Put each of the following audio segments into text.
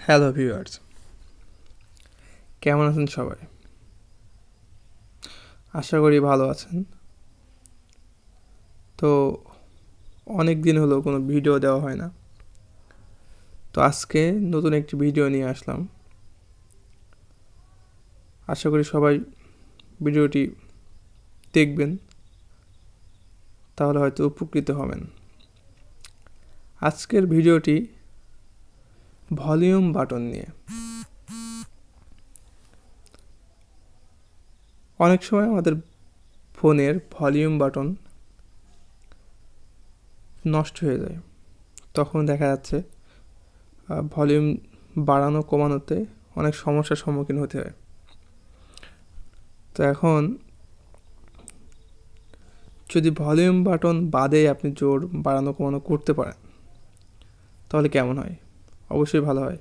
Hello viewers, কেমন আছেন সবাই? আশা করি ভালো আছেন। তো অনেক দিন হলো কোনো ভিডিও দেওয়া হয় না। তো আজকে নতুন একটি ভিডিও নিয়ে আসলাম। আশা করি সবাই ভিডিওটি দেখবেন, তাহলে হয়তো উপকৃত হবেন। আজকের ভিডিওটি ভলিউম বাটন নিয়ে। অনেক সময় আমাদের ফোনের ভলিউম বাটন নষ্ট হয়ে যায়। তখন দেখা যাচ্ছে ভলিউম বাড়ানো কমানোতে অনেক সমস্যার সম্মুখীন হতে হয়। তো এখন যদি ভলিউম বাটন বাদে আপনি জোর বাড়ানো কমানো করতে পারেন, তাহলে কেমন হয়? অবশ্যই ভালো হয়।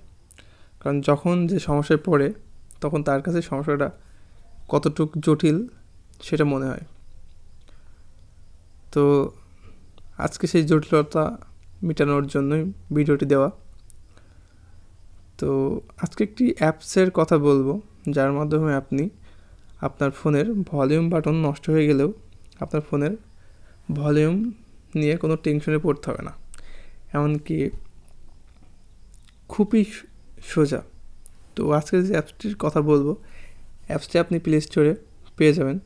কারণ যখন যে সমস্যায় পড়ে, তখন তার কাছে সমস্যাটা কতটুকু জটিল সেটা মনে হয়। তো আজকে সেই জটিলতা মেটানোর জন্যই ভিডিওটি দেওয়া। তো আজকে একটি অ্যাপসের কথা বলবো, যার মাধ্যমে আপনি আপনার ফোনের ভলিউম বাটন নষ্ট হয়ে গেলেও আপনার ফোনের ভলিউম নিয়ে কোনো টেনশনে পড়তে হবে না। এমনকি খুবই সোজা। তো আজকে যে অ্যাপসটির কথা বলবো, অ্যাপসটি আপনি প্লে স্টোরে পেয়ে যাবেন।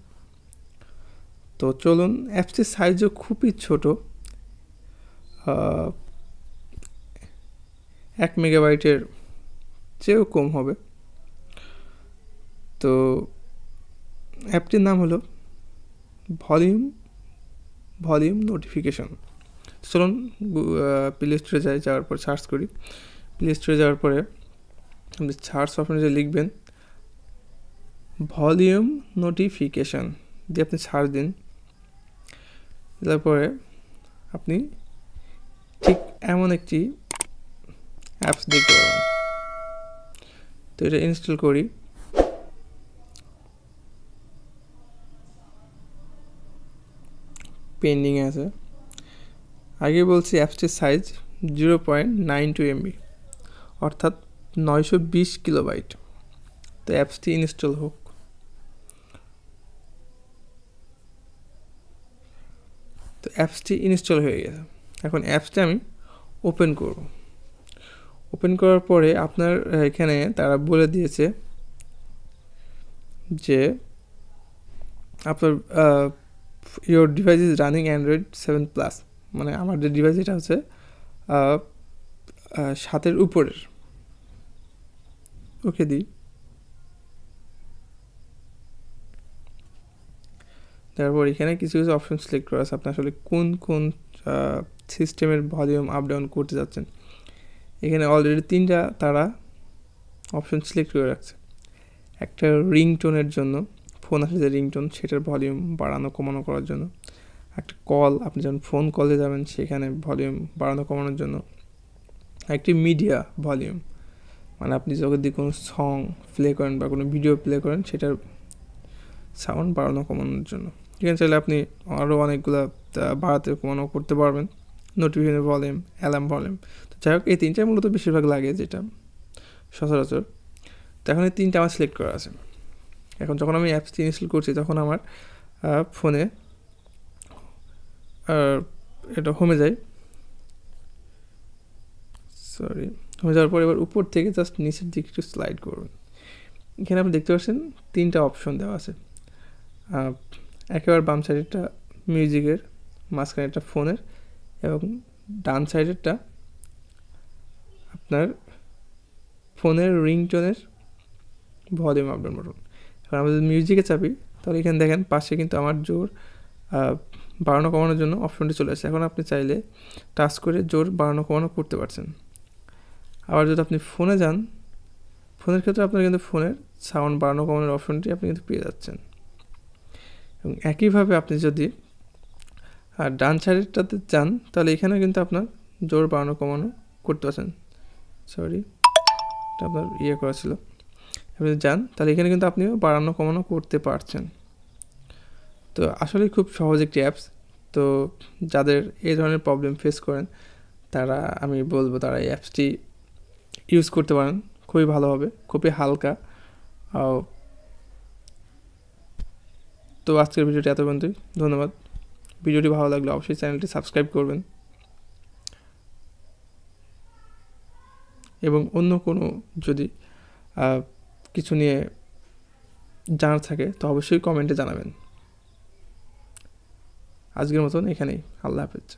তো চলুন, অ্যাপসটির সাইজও খুবই ছোট, 1 মেগাবাইটের চেয়েও কম হবে। তো অ্যাপটির নাম হলো ভলিউম নোটিফিকেশন। চলুন প্লে স্টোরে যাওয়ার পর সার্চ করি। প্লে স্টোরে যাওয়ার পরে আপনি সার্চ অপশনে লিখবেন ভলিউম নোটিফিকেশন, দিয়ে আপনি সার্চ দিন। তারপরে আপনি ঠিক এমন একটি অ্যাপস দেখতে পাবেন। তো এটা ইনস্টল করি। পেন্ডিং আছে। আগে বলছি অ্যাপসটির সাইজ 0.92 MB, অর্থাৎ 920 কিলোবাইট। তো অ্যাপসটি ইনস্টল হোক। তো অ্যাপসটি ইনস্টল হয়ে গেছে। এখন অ্যাপসটি আমি ওপেন করব। ওপেন করার পরে আপনার এখানে তারা বলে দিয়েছে যে আপনার your device is running Android 7+, মানে আমার যে ডিভাইস এটা হচ্ছে 7-এর উপরের। ওকে দিই। তারপর এখানে কিছু কিছু অপশন সিলেক্ট করা আছে, আপনি আসলে কোন কোন সিস্টেমের ভলিউম আপ ডাউন করতে যাচ্ছেন। এখানে অলরেডি 3টা তারা অপশন সিলেক্ট করে রাখছে। একটা রিংটোনের জন্য, ফোন আসলে যে রিংটোন সেটার ভলিউম বাড়ানো কমানো করার জন্য। একটা কল, আপনি যখন ফোন কলে যাবেন সেখানে ভলিউম বাড়ানো কমানোর জন্য। একটি মিডিয়া ভলিউম, মানে আপনি যদি কোনো সং প্লে করেন বা কোনো ভিডিও প্লে করেন সেটার সাউন্ড বাড়ানো কমানোর জন্য। এখানে চাইলে আপনি আরও অনেকগুলো বাড়াতে কমানো করতে পারবেন। Notification volume, alarm volume. তো যাই হোক, এই 3টাই মূলত বেশিরভাগ লাগে, যেটা সচরাচর। তো এখন এই 3টা আমার সিলেক্ট করা আছে। এখন যখন আমি অ্যাপসটি ইনস্টল করছি তখন আমার ফোনে এটা হোমে যাই। হোমে যাওয়ার পর এবার উপর থেকে জাস্ট নিচের দিকে একটু স্লাইড করবেন। এখানে আপনি দেখতে পাচ্ছেন 3টা অপশন দেওয়া আছে। একেবারে বাম সাইডেরটা মিউজিকের, মাঝখানেরটা ফোনের, এবং ডান সাইডেরটা আপনার ফোনের রিংটোনের ভলিউম আপ ডাউন বাটন। এখন আমরা যদি মিউজিকে চাপি তাহলে এখানে দেখেন পাশে কিন্তু আমার জোর বাড়ানো কমানোর জন্য অপশনটি চলে আসে। এখন আপনি চাইলে টাচ করে জোর বাড়ানো কমানো করতে পারছেন। আবার যদি আপনি ফোনে যান, ফোনের ক্ষেত্রে আপনার কিন্তু ফোনের সাউন্ড বাড়ানো কমানোর অপশনটি আপনি কিন্তু পেয়ে যাচ্ছেন। এবং একইভাবে আপনি যদি ডান সাইডেরটাতে যান তাহলে এখানেও কিন্তু আপনার জোর বাড়ানো কমানো করতে পারছেন। এটা আপনার করা ছিল। আপনি যান তাহলে এখানে কিন্তু আপনিও বাড়ানো কমানো করতে পারছেন। তো আসলে খুব সহজ একটি অ্যাপস। তো যাদের এই ধরনের প্রবলেম ফেস করেন তারা, আমি বলবো তারা এই অ্যাপসটি ইউজ করতে পারেন, খুবই ভালো হবে, খুবই হালকা। তো আজকের ভিডিওটি এত পর্যন্তই, ধন্যবাদ। ভিডিওটি ভালো লাগলে অবশ্যই চ্যানেলটি সাবস্ক্রাইব করবেন, এবং অন্য কোনো যদি কিছু নিয়ে জানার থাকে তো অবশ্যই কমেন্টে জানাবেন। আজকের মতন এখানেই, আল্লাহ হাফেজ।